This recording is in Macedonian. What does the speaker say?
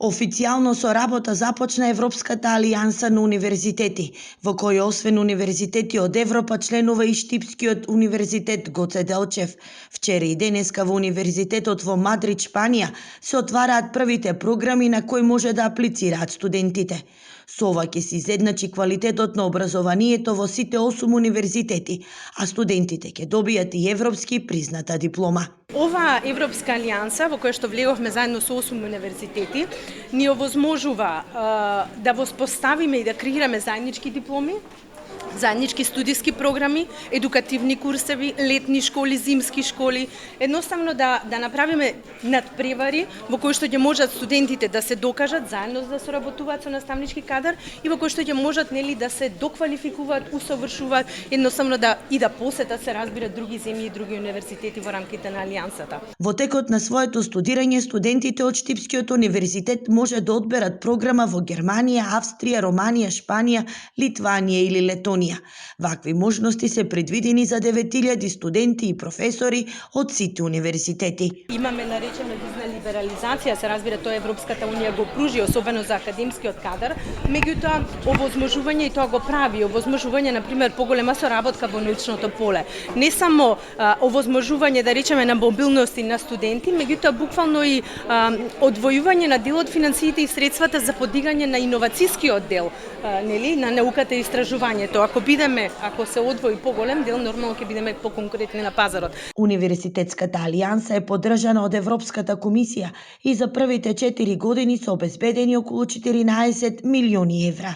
Официјално со работа започна Европската алијанса на универзитети, во која освен универзитети од Европа членува и Штипскиот универзитет Гоце Делчев. Вчера и денеска во Универзитетот во Мадрид, Шпанија, се отвараат првите програми на кои може да аплицираат студентите. Со ова ќе се изедначи квалитетот на образованието во сите 8 универзитети, а студентите ќе добијат и европски призната диплома. Ова Европска алијанса, во која што влеговме заедно со 8 универзитети, ни овозможува да воспоставиме и да креираме заеднички дипломи, заеднички студиски програми, едукативни курсеви, летни школи, зимски школи, едноставно да направиме надпревари во кои што ќе можат студентите да се докажат заедно да соработуваат со наставнички кадар и во кои што ќе можат да се доквалификуваат, усовршуваат, едноставно да посетат, се разбира, други земји и други универзитети во рамките на алијансата. Во текот на своето студирање, студентите од Штипскиот универзитет може да одберат програма во Германија, Австрија, Романија, Шпанија, Литванија или Летонија. Вакви можности се предвидени за 9000 студенти и професори од сите универзитети. Имаме наречена визна либерализација, се разбира, тоа Европската унија го пружи, особено за академскиот кадар, меѓутоа овозможување и тоа го прави, овозможување на пример поголема соработка во научното поле. Не само овозможување да речеме на мобилност и на студенти, меѓутоа буквално и одвојување на дел од финансиите и средствата за подигање на иновацијскиот дел, на науката и истражувањето. Ако се одвои поголем дел, нормално ќе бидеме поконкурентни на пазарот. Универзитетската алијанса е поддржана од Европската комисија и за првите 4 години се обезбедени околу 14 милиони евра.